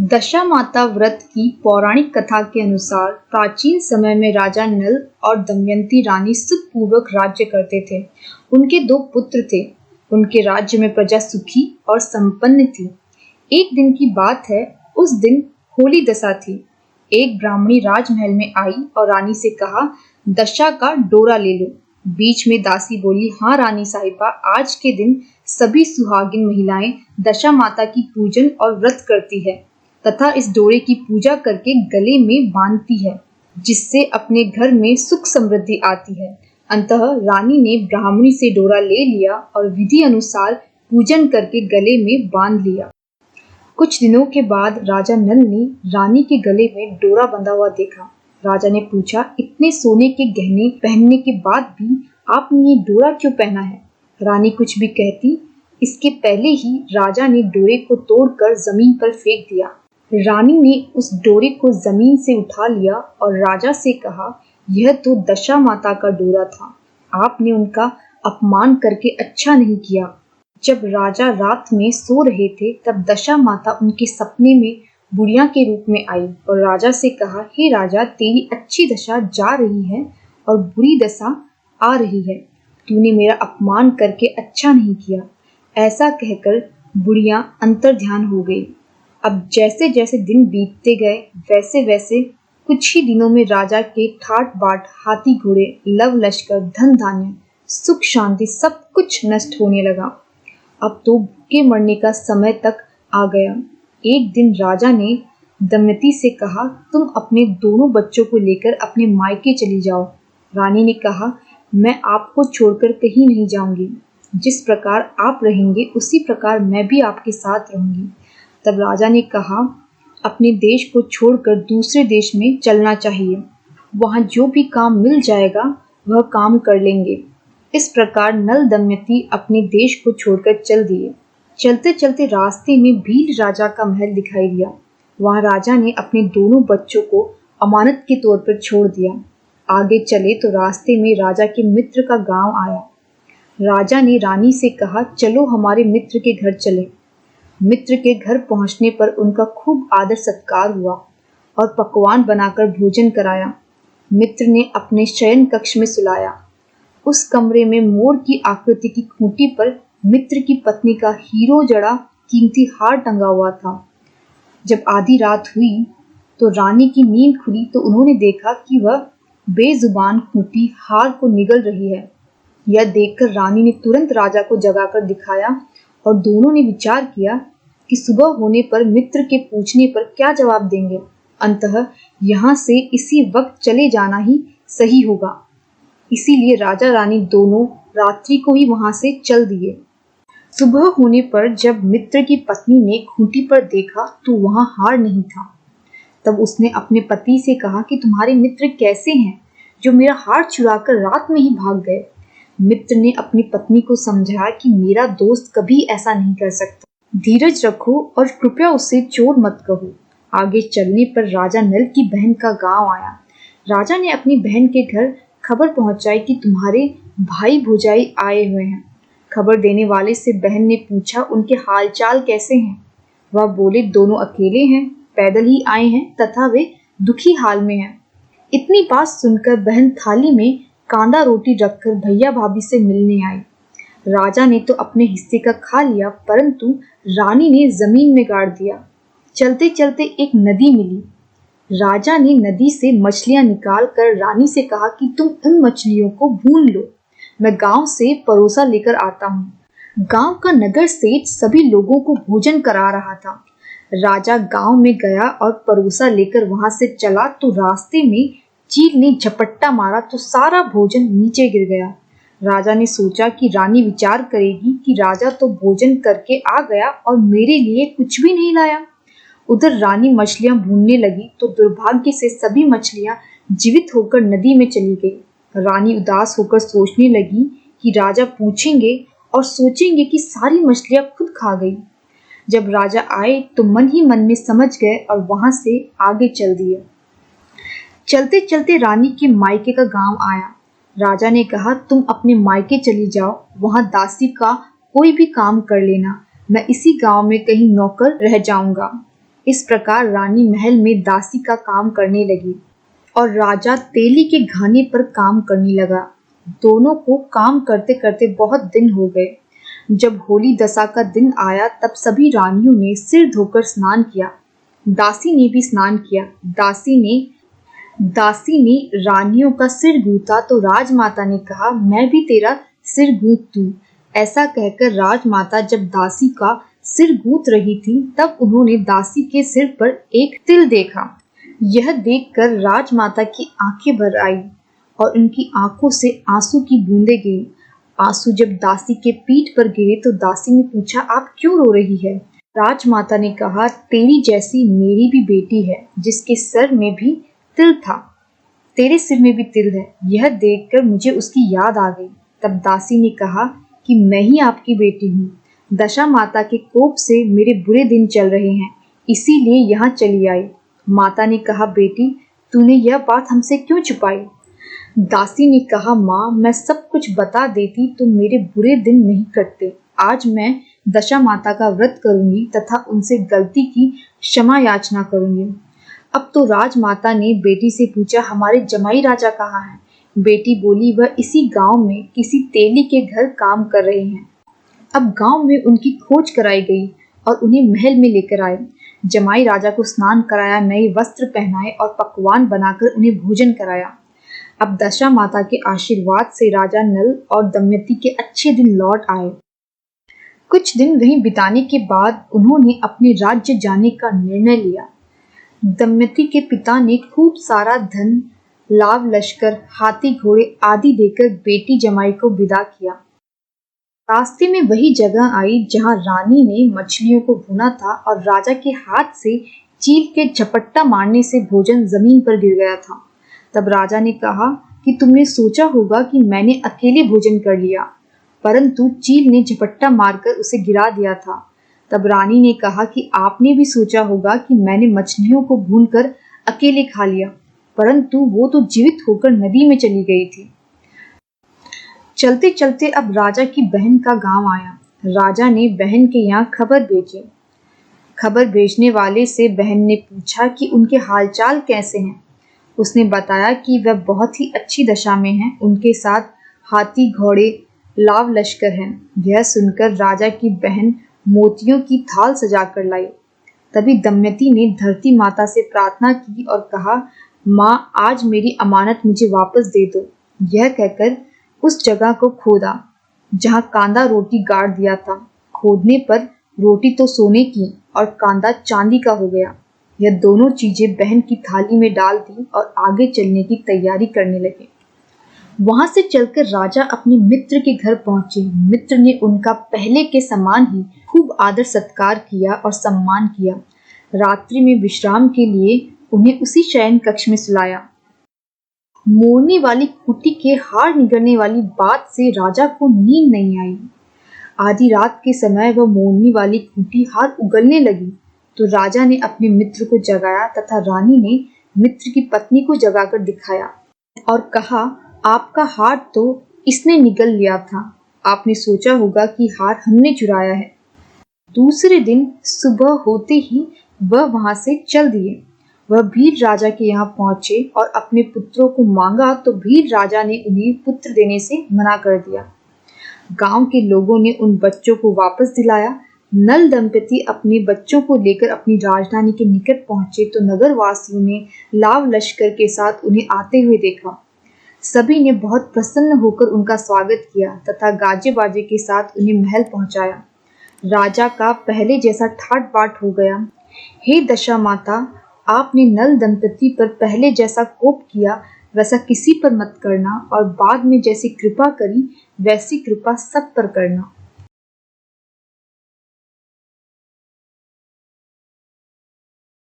दशा माता व्रत की पौराणिक कथा के अनुसार प्राचीन समय में राजा नल और दमयंती रानी सुखपूर्वक राज्य करते थे। उनके 2 पुत्र थे। उनके राज्य में प्रजा सुखी और संपन्न थी। एक दिन की बात है, उस दिन होली दशा थी। एक ब्राह्मणी राजमहल में आई और रानी से कहा, दशा का डोरा ले लो। बीच में दासी बोली, हाँ रानी साहिबा, आज के दिन सभी सुहागिन महिलाएं दशा माता की पूजन और व्रत करती है तथा इस डोरे की पूजा करके गले में बांधती है, जिससे अपने घर में सुख समृद्धि आती है। अंततः रानी ने ब्राह्मणी से डोरा ले लिया और विधि अनुसार पूजन करके गले में बांध लिया। कुछ दिनों के बाद राजा नल ने रानी के गले में डोरा बंधा हुआ देखा। राजा ने पूछा, इतने सोने के गहने पहनने के बाद भी आपने ये डोरा क्यों पहना है? रानी कुछ भी कहती, इसके पहले ही राजा ने डोरे को तोड़कर जमीन पर फेंक दिया। रानी ने उस डोरे को जमीन से उठा लिया और राजा से कहा, यह तो दशा माता का डोरा था। आपने उनका अपमान करके अच्छा नहीं किया। जब राजा रात में सो रहे थे तब दशा माता उनके सपने में बुढ़िया के रूप में आई और राजा से कहा, हे राजा, तेरी अच्छी दशा जा रही है और बुरी दशा आ रही है। तूने मेरा अपमान करके अच्छा नहीं किया। ऐसा कहकर बुढ़िया अंतर्ध्यान हो गई। अब जैसे जैसे दिन बीतते गए वैसे वैसे कुछ ही दिनों में राजा के ठाट बाट, हाथी घोड़े, लव लश्कर, धन धान्य, सुख शांति सब कुछ नष्ट होने लगा। अब तो भूखे मरने का समय तक आ गया। एक दिन राजा ने दमयंती से कहा, तुम अपने दोनों बच्चों को लेकर अपने मायके चली जाओ। रानी ने कहा, मैं आपको छोड़कर कहीं नहीं जाऊंगी। जिस प्रकार आप रहेंगे उसी प्रकार मैं भी आपके साथ रहूंगी। तब राजा ने कहा, अपने देश को छोड़कर दूसरे देश में चलना चाहिए। वहां जो भी काम मिल जाएगा वह काम कर लेंगे। इस प्रकार नल दमयंती अपने देश को छोड़कर चल दिए। चलते चलते रास्ते में भील राजा का महल दिखाई दिया। वहां राजा ने अपने दोनों बच्चों को अमानत के तौर पर छोड़ दिया। आगे चले तो रास्ते में राजा के मित्र का गांव आया। राजा ने रानी से कहा, चलो हमारे मित्र के घर चले। मित्र के घर पहुंचने पर उनका खूब आदर सत्कार हुआ और पकवान बनाकर भोजन कराया। मित्र ने अपने शयन कक्ष में सुलाया। उस कमरे में मोर की आकृति की खूंटी पर मित्र की पत्नी का हीरो जड़ा कीमती हार टंगा हुआ था। जब आधी रात हुई तो रानी की नींद खुली तो उन्होंने देखा कि वह बेजुबान खूंटी हार को निगल रही है। यह देखकर रानी ने तुरंत राजा को जगाकर दिखाया और दोनों ने विचार किया कि सुबह होने पर मित्र के पूछने पर क्या जवाब देंगे। अंततः यहाँ से इसी वक्त चले जाना ही सही होगा। इसीलिए राजा रानी दोनों रात्रि को ही वहां से चल दिए। सुबह होने पर जब मित्र की पत्नी ने खूंटी पर देखा तो वहां हार नहीं था। तब उसने अपने पति से कहा कि तुम्हारे मित्र कैसे हैं जो मेरा हार चुराकर रात में ही भाग गए। मित्र ने अपनी पत्नी को समझाया कि मेरा दोस्त कभी ऐसा नहीं कर सकता। धीरज रखो और कृपया उसे चोर मत कहो। आगे चलने पर राजा नल की बहन का गांव आया। राजा ने अपनी बहन के घर खबर पहुंचाई कि तुम्हारे भाई भौजाई आए हुए हैं। खबर देने वाले से बहन ने पूछा, उनके हालचाल कैसे हैं? वह बोले, दोनों अकेले हैं, पैदल ही आए हैं तथा वे दुखी हाल में हैं। इतनी बात सुनकर बहन थाली में कांदा रोटी रखकर भैया भाभी से मिलने आई। राजा ने तो अपने हिस्से का खा लिया, परंतु रानी ने जमीन में गाड़ दिया। चलते चलते एक नदी मिली। राजा ने नदी से मछलियां निकाल कर रानी से कहा कि तुम उन मछलियों को भून लो, मैं गांव से परोसा लेकर आता हूँ। गांव का नगर सेठ सभी लोगों को भोजन करा रहा था। राजा गांव में गया और परोसा लेकर वहां से चला तो रास्ते में चील ने झपट्टा मारा तो सारा भोजन नीचे गिर गया। राजा ने सोचा कि रानी विचार करेगी कि राजा तो भोजन करके आ गया और मेरे लिए कुछ भी नहीं लाया। उधर रानी मछलियां भूनने लगी तो दुर्भाग्य से सभी मछलियां जीवित होकर नदी में चली गई। रानी उदास होकर सोचने लगी कि राजा पूछेंगे और सोचेंगे कि सारी मछलियां खुद खा गई। जब राजा आए तो मन ही मन में समझ गए और वहां से आगे चल दिए। चलते चलते रानी के मायके का गांव आया। राजा ने कहा, तुम अपने मायके चली जाओ, वहां दासी का कोई भी काम कर लेना, मैं इसी गांव में कहीं नौकर रह जाऊंगा। इस प्रकार रानी महल में दासी का काम करने लगी और राजा तेली के घाने पर काम करने लगा। दोनों को काम करते करते बहुत दिन हो गए। जब होली दशा का दिन आया तब सभी रानियों ने सिर धोकर स्नान किया। दासी ने भी स्नान किया। दासी ने रानियों का सिर गूंथा तो राजमाता ने कहा, मैं भी तेरा सिर गूंथ दूं। ऐसा कहकर राजमाता जब दासी का सिर गूंथ रही थी तब उन्होंने दासी के सिर पर एक तिल देखा। यह देखकर राजमाता की आंखें भर आई और उनकी आंखों से आंसू की बूंदें गिरी। आंसू जब दासी के पीठ पर गिरे तो दासी ने पूछा, आप क्यों रो रही है? राजमाता ने कहा, तेरी जैसी मेरी भी बेटी है जिसके सर में भी तिल था। तेरे सिर में भी तिल है। यह देखकर मुझे उसकी याद आ गई। तब दासी ने कहा कि मैं ही आपकी बेटी हूँ। दशा माता के कोप से मेरे बुरे दिन चल रहे हैं, इसीलिए यहाँ चली आई। माता ने कहा, बेटी तूने यह बात हमसे क्यों छुपाई? दासी ने कहा, माँ मैं सब कुछ बता देती तो मेरे बुरे दिन नहीं कटते। आज मैं दशा माता का व्रत करूंगी तथा उनसे गलती की क्षमा याचना करूंगी। अब तो राजमाता ने बेटी से पूछा, हमारे जमाई राजा कहाँ हैं? बेटी बोली, वह इसी गांव में किसी तेली के घर काम कर रहे हैं। अब गांव में उनकी खोज कराई गई और उन्हें महल में लेकर आए। जमाई राजा को स्नान कराया, नए वस्त्र पहनाए और पकवान बनाकर उन्हें भोजन कराया। अब दशा माता के आशीर्वाद से राजा नल और दमयंती के अच्छे दिन लौट आए। कुछ दिन वहीं बिताने के बाद उन्होंने अपने राज्य जाने का निर्णय लिया। दमयंती के पिता ने खूब सारा धन, लाव लश्कर, हाथी घोड़े आदि देकर बेटी जमाई को विदा किया। रास्ते में वही जगह आई जहां रानी ने मछलियों को भुना था और राजा के हाथ से चील के झपट्टा मारने से भोजन जमीन पर गिर गया था। तब राजा ने कहा कि तुमने सोचा होगा कि मैंने अकेले भोजन कर लिया, परंतु चील ने झपट्टा मारकर उसे गिरा दिया था। तब रानी ने कहा कि आपने भी सोचा होगा कि मैंने मछलियों को भूनकर अकेले खा लिया, परंतु वो तो जीवित होकर नदी में चली गई थी। चलते चलते अब राजा की बहन का गांव आया। राजा ने बहन के यहाँ खबर भेजी। खबर भेजने वाले से बहन ने पूछा कि उनके हालचाल कैसे हैं। उसने बताया कि वह बहुत ही अच्छी दशा में हैं, उनके साथ हाथी घोड़े लाव लश्कर हैं। यह सुनकर राजा की बहन मोतियों की थाल सजाकर लाई। तभी दमयंती ने धरती माता से प्रार्थना की और कहा, माँ आज मेरी अमानत मुझे वापस दे दो। यह कहकर उस जगह को खोदा जहाँ कांदा रोटी गाड़ दिया था। खोदने पर रोटी तो सोने की और कांदा चांदी का हो गया। यह दोनों चीजें बहन की थाली में डाल दी और आगे चलने की तैयारी करने लगे। वहां से चलकर राजा अपने मित्र के घर पहुंचे। मित्र ने उनका पहले के समान ही खूब आदर सत्कार किया और सम्मान किया। रात्रि में विश्राम के लिए उन्हें उसी शयन कक्ष में सुलाया। मोड़ने वाली खूंटी के हार निगलने वाली बात से राजा को नींद नहीं आई। आधी रात के समय वह मोड़ने वाली खूंटी हार उगलने लगी तो राजा ने अपने मित्र को जगाया तथा रानी ने मित्र की पत्नी को जगाकर दिखाया और कहा, आपका हार तो इसने निगल लिया था। आपने सोचा होगा कि हार हमने चुराया है। दूसरे दिन सुबह होते ही वह वहां से चल दिए। वह भील राजा के यहाँ पहुंचे और अपने पुत्रों को मांगा तो भील राजा ने उन्हें पुत्र देने से मना कर दिया। गांव के लोगों ने उन बच्चों को वापस दिलाया। नल दंपति अपने बच्चों को लेकर अपनी राजधानी के निकट पहुंचे तो नगर वासियों ने लाव लश्कर के साथ उन्हें आते हुए देखा। सभी ने बहुत प्रसन्न होकर उनका स्वागत किया तथा गाजे बाजे के साथ उन्हें महल पहुंचाया। राजा का पहले जैसा ठाट बाट हो गया। हे दशा माता, आपने नल दंपति पर पहले जैसा कोप किया वैसा किसी पर मत करना और बाद में जैसी कृपा करी वैसी कृपा सब पर करना।